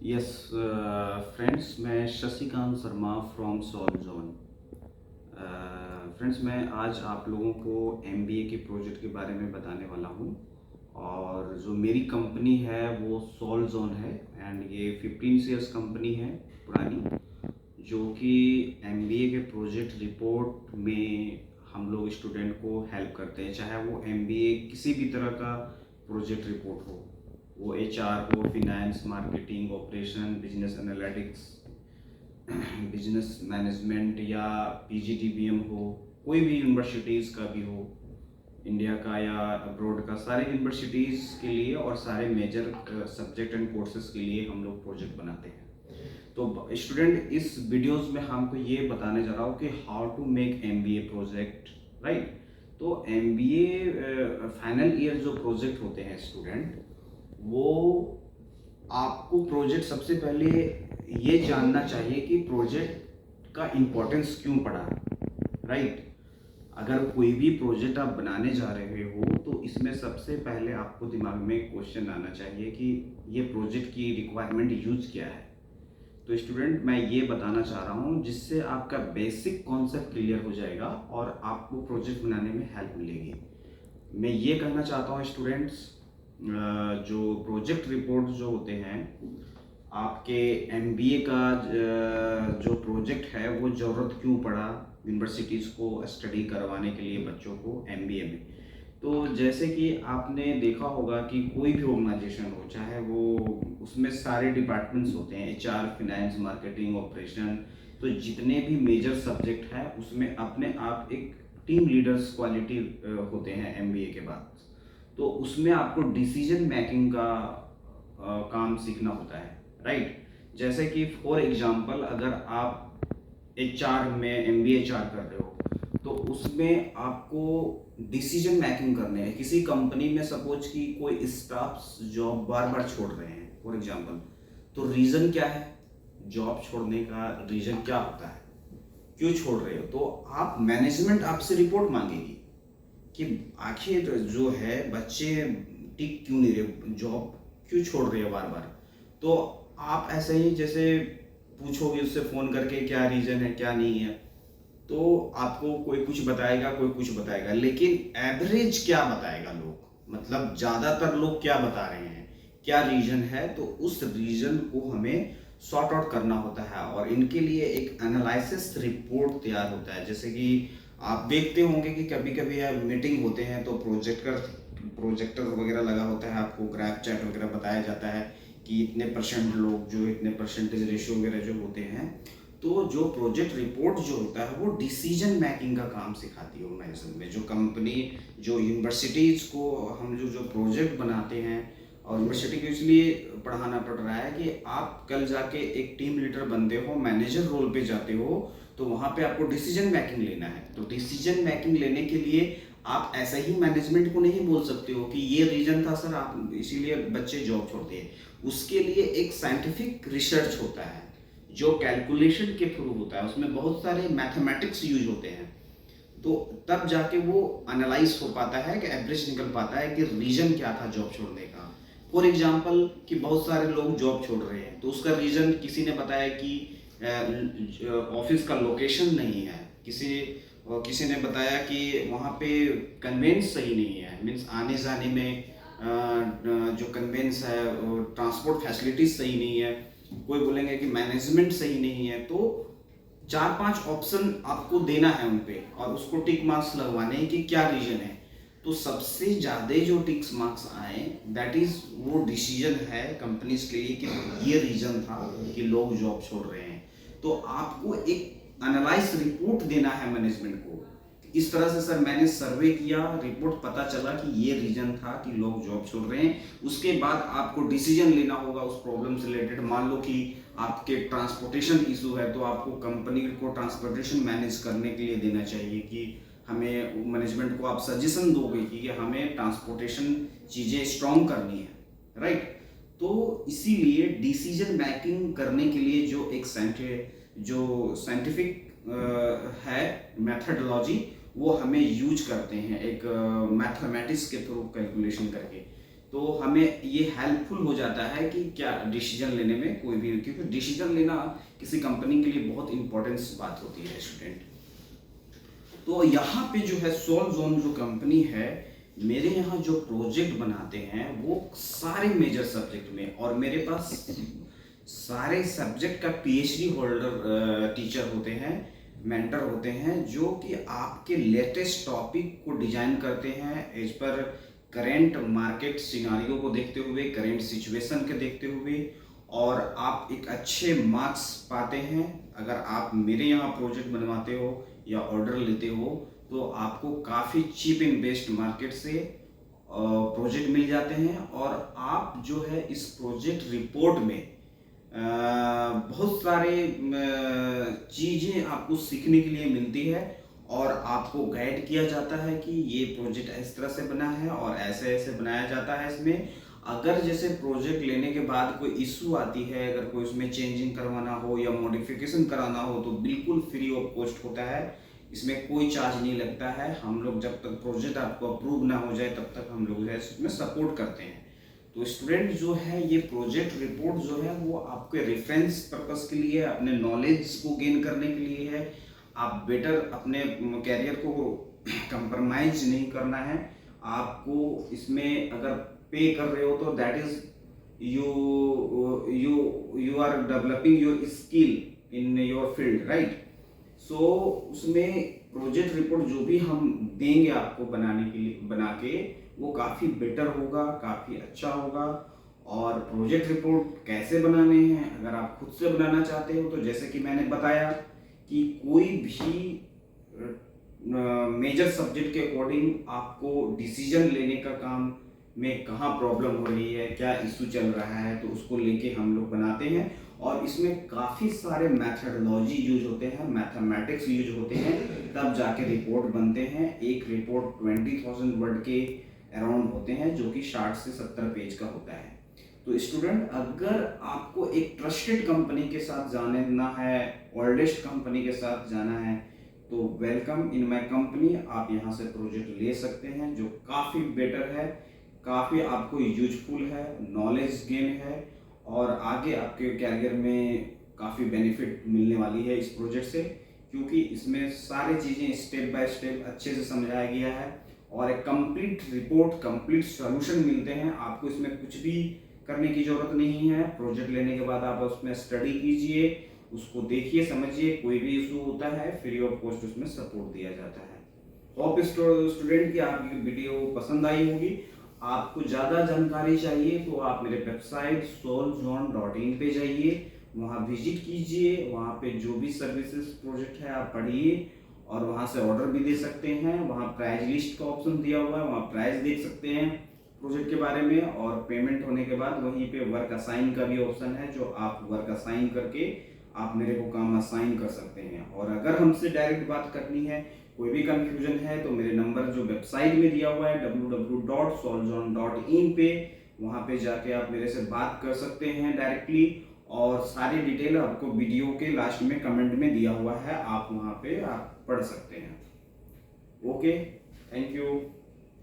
Yes friends, मैं Shashikant Sharma from solve zone. Friends, मैं आज आप लोगों को एमबीए के प्रोजेक्ट के बारे में बताने वाला हूँ। और जो मेरी कंपनी है वो सॉल्व जोन है एंड ये 15 ईयर्स कंपनी है पुरानी, जो कि एमबीए के प्रोजेक्ट रिपोर्ट में हम लोग स्टूडेंट को हेल्प करते हैं, चाहे वो एमबीए किसी भी तरह का प्रोजेक्ट रिपोर्ट हो, वो एचआर हो, finance, marketing, operation, business analytics, business management या पीजीटीबीएम हो, कोई भी यूनिवर्सिटीज़ का भी हो, इंडिया का या अब्रॉड का, सारे यूनिवर्सिटीज़ के लिए और सारे मेजर सब्जेक्ट एंड कोर्सेज के लिए हम लोग प्रोजेक्ट बनाते हैं। तो स्टूडेंट, इस वीडियोस में हमको ये बताने जा रहा हूँ कि how to make MBA project, right. तो एमबीए फाइनल ईयर जो प्रोजेक्ट होते हैं स्टूडेंट, वो आपको प्रोजेक्ट सबसे पहले ये जानना चाहिए कि प्रोजेक्ट का इम्पोर्टेंस क्यों पड़ा, राइट। अगर कोई भी प्रोजेक्ट आप बनाने जा रहे हो तो इसमें सबसे पहले आपको दिमाग में क्वेश्चन आना चाहिए कि ये प्रोजेक्ट की रिक्वायरमेंट यूज क्या है। तो स्टूडेंट, मैं ये बताना चाह रहा हूँ जिससे आपका बेसिक कॉन्सेप्ट क्लियर हो जाएगा और आपको प्रोजेक्ट बनाने में हेल्प मिलेगी। मैं ये कहना चाहता हूँ स्टूडेंट्स, जो प्रोजेक्ट रिपोर्ट जो होते हैं आपके एमबीए का, जो प्रोजेक्ट है वो ज़रूरत क्यों पड़ा यूनिवर्सिटीज़ को स्टडी करवाने के लिए बच्चों को एमबीए में। तो जैसे कि आपने देखा होगा कि कोई भी ऑर्गेनाइजेशन हो, चाहे वो, उसमें सारे डिपार्टमेंट्स होते हैं, एचआर, फिनेंस, मार्केटिंग, ऑपरेशन। तो जितने भी मेजर सब्जेक्ट हैं उसमें अपने आप एक टीम लीडर्स क्वालिटी होते हैं एमबीए के बाद। तो उसमें आपको डिसीजन मेकिंग का काम सीखना होता है, राइट। जैसे कि फॉर एग्जांपल, अगर आप एचआर में एमबीए एचआर कर रहे हो तो उसमें आपको डिसीजन मेकिंग करने हैं। किसी कंपनी में सपोज कि कोई स्टाफ जॉब बार बार छोड़ रहे हैं फॉर एग्जांपल, तो रीज़न क्या है, जॉब छोड़ने का रीज़न क्या होता है, क्यों छोड़ रहे हो। तो आप, मैनेजमेंट आपसे रिपोर्ट मांगेगी कि आखिर जो है बच्चे टिक क्यों नहीं रहे, जॉब क्यों छोड़ रहे हो बार बार। तो आप ऐसे ही जैसे पूछोगे उससे फ़ोन करके क्या रीज़न है क्या नहीं है, तो आपको कोई कुछ बताएगा, कोई कुछ बताएगा, लेकिन एवरेज क्या बताएगा लोग, मतलब ज़्यादातर लोग क्या बता रहे हैं, क्या रीज़न है। तो उस रीज़न को हमें सॉर्ट आउट करना होता है और इनके लिए एक एनालिसिस रिपोर्ट तैयार होता है। जैसे कि आप देखते होंगे कि कभी कभी मीटिंग होते हैं तो प्रोजेक्टर वगैरह लगा होता है, आपको ग्राफ चैट वगैरह बताया जाता है कि इतने परसेंट लोग, जो इतने परसेंटेज रेशियो वगैरह जो होते हैं। तो जो प्रोजेक्ट रिपोर्ट जो होता है वो डिसीजन मेकिंग का काम सिखाती है ऑर्गेनाइजेशन में। जो कंपनी, जो यूनिवर्सिटीज़ को हम जो जो प्रोजेक्ट बनाते हैं, और यूनिवर्सिटी को इसलिए पढ़ाना पड़ रहा है कि आप कल जाके एक टीम लीडर बनते हो, मैनेजर रोल पे जाते हो, तो वहाँ पे आपको डिसीजन मेकिंग लेना है। तो डिसीजन मेकिंग लेने के लिए आप ऐसा ही मैनेजमेंट को नहीं बोल सकते हो कि ये रीजन था सर, आप इसीलिए बच्चे जॉब छोड़ते हैं। उसके लिए एक साइंटिफिक रिसर्च होता है जो कैलकुलेशन के थ्रू होता है, उसमें बहुत सारे मैथमेटिक्स यूज होते हैं। तो तब जाके वो एनालाइज हो पाता है कि एवरेज निकल पाता है कि रीजन क्या था जॉब छोड़ने का। फॉर एग्जांपल कि बहुत सारे लोग जॉब छोड़ रहे हैं तो उसका रीजन किसी ने बताया कि ऑफिस का लोकेशन नहीं है, किसी ने बताया कि वहाँ पे कन्वेंस सही नहीं है, मीन्स आने जाने में जो कन्वेंस है, ट्रांसपोर्ट फैसिलिटीज सही नहीं है। कोई बोलेंगे कि मैनेजमेंट सही नहीं है। तो 4-5 ऑप्शन आपको देना है उन पे और उसको टिक मार्क्स लगवाने हैं कि क्या रीजन है। तो सबसे ज़्यादा जो टिक्स मार्क्स आए, दैट इज वो डिसीजन है कंपनीज के लिए कि ये रीजन था कि लोग जॉब छोड़ रहे हैं। तो आपको एक एनालाइज रिपोर्ट देना है मैनेजमेंट को। इस तरह से सर मैंने सर्वे किया, रिपोर्ट पता चला कि ये रीजन था कि लोग जॉब छोड़ रहे हैं। उसके बाद आपको डिसीजन लेना होगा उस प्रॉब्लम से रिलेटेड। मान लो कि आपके ट्रांसपोर्टेशन इशू है तो आपको कंपनी को ट्रांसपोर्टेशन मैनेज करने के लिए देना चाहिए कि हमें, मैनेजमेंट को आप सजेशन दोगे कि हमें ट्रांसपोर्टेशन चीज़ें स्ट्रॉन्ग करनी है, राइट। तो इसीलिए डिसीजन मेकिंग करने के लिए जो साइंटिफिक है मेथडोलॉजी, वो हमें यूज करते हैं एक मैथमेटिक्स के थ्रू कैलकुलेशन करके। तो हमें ये हेल्पफुल हो जाता है कि क्या डिसीजन लेने में कोई भी, क्योंकि डिसीजन लेना किसी कंपनी के लिए बहुत इंपॉर्टेंस बात होती है स्टूडेंट। तो यहाँ पे जो है सोल जोन जो कंपनी है, मेरे यहाँ जो प्रोजेक्ट बनाते हैं वो सारे मेजर सब्जेक्ट में, और मेरे पास सारे सब्जेक्ट का पीएचडी होल्डर टीचर होते हैं, मेंटर होते हैं, जो कि आपके लेटेस्ट टॉपिक को डिजाइन करते हैं as per current market scenario को देखते हुए, करेंट सिचुएशन के देखते हुए, और आप एक अच्छे मार्क्स पाते हैं। अगर आप मेरे यहाँ प्रोजेक्ट बनवाते हो या ऑर्डर लेते हो तो आपको काफ़ी चीप एंड बेस्ट मार्केट से प्रोजेक्ट मिल जाते हैं, और आप जो है इस प्रोजेक्ट रिपोर्ट में बहुत सारे चीज़ें आपको सीखने के लिए मिलती है, और आपको गाइड किया जाता है कि ये प्रोजेक्ट इस तरह से बना है और ऐसे ऐसे बनाया जाता है। इसमें अगर जैसे प्रोजेक्ट लेने के बाद कोई इशू आती है, अगर कोई उसमें चेंजिंग करवाना हो या मॉडिफिकेशन कराना हो, तो बिल्कुल फ्री ऑफ कॉस्ट होता है, इसमें कोई चार्ज नहीं लगता है। हम लोग जब तक प्रोजेक्ट आपको अप्रूव ना हो जाए तब तक हम लोग जो है इसमें सपोर्ट करते हैं। तो स्टूडेंट जो है ये प्रोजेक्ट रिपोर्ट जो है वो आपके रेफरेंस पर्पस के लिए, अपने नॉलेज को गेन करने के लिए है। आप बेटर अपने कैरियर को कंप्रोमाइज नहीं करना है। आपको इसमें अगर पे कर रहे हो तो that is you are developing your skill in your field, right. So उसमें प्रोजेक्ट रिपोर्ट जो भी हम देंगे आपको बनाने के लिए, बना के, वो काफ़ी बेटर होगा, काफ़ी अच्छा होगा। और प्रोजेक्ट रिपोर्ट कैसे बनाने हैं, अगर आप खुद से बनाना चाहते हो तो जैसे कि मैंने बताया कि कोई भी मेजर सब्जेक्ट के अकॉर्डिंग आपको डिसीजन लेने का काम में कहाँ प्रॉब्लम हो रही है, क्या इशू चल रहा है, तो उसको लेके हम लोग बनाते हैं। और इसमें काफ़ी सारे मैथडोलॉजी यूज होते हैं, मैथमेटिक्स यूज होते हैं, तब जाके रिपोर्ट बनते हैं। एक रिपोर्ट 20,000 वर्ड के अराउंड होते हैं, जो कि 60 से 70 पेज का होता है। तो स्टूडेंट, अगर आपको एक ट्रस्टेड कंपनी के साथ जाना है, ओल्डेस्ट कंपनी के साथ जाना है, तो वेलकम इन माय कंपनी। आप यहाँ से प्रोजेक्ट ले सकते हैं, जो काफ़ी बेटर है, काफ़ी आपको यूजफुल है, नॉलेज गेन है, और आगे आपके कैरियर में काफ़ी बेनिफिट मिलने वाली है इस प्रोजेक्ट से, क्योंकि इसमें सारी चीज़ें स्टेप बाय स्टेप अच्छे से समझाया गया है, और एक कंप्लीट रिपोर्ट, कंप्लीट सॉल्यूशन मिलते हैं। आपको इसमें कुछ भी करने की ज़रूरत नहीं है। प्रोजेक्ट लेने के बाद आप उसमें स्टडी कीजिए, उसको देखिए, समझिए, कोई भी इशू होता है फ्री ऑफ कॉस्ट उसमें सपोर्ट दिया जाता है। होप स्टूडेंट की आपकी वीडियो पसंद आई होगी। आपको ज़्यादा जानकारी चाहिए तो आप मेरे वेबसाइट solzone.in पे जाइए, वहाँ विजिट कीजिए, वहाँ पे जो भी सर्विसेज प्रोजेक्ट है आप पढ़िए, और वहाँ से ऑर्डर भी दे सकते हैं। वहाँ प्राइस लिस्ट का ऑप्शन दिया हुआ है, वहाँ प्राइस देख सकते हैं प्रोजेक्ट के बारे में, और पेमेंट होने के बाद वहीं पे वर्क असाइन का भी ऑप्शन है, जो आप वर्क असाइन करके आप मेरे को काम असाइन कर सकते हैं। और अगर हमसे डायरेक्ट बात करनी है, कोई भी कंफ्यूजन है, तो मेरे नंबर जो वेबसाइट में दिया हुआ है www.solzone.in पे, वहाँ पे जाके आप मेरे से बात कर सकते हैं डायरेक्टली, और सारी डिटेल आपको वीडियो के लास्ट में कमेंट में दिया हुआ है, आप वहाँ पे आप पढ़ सकते हैं। Okay, thank you.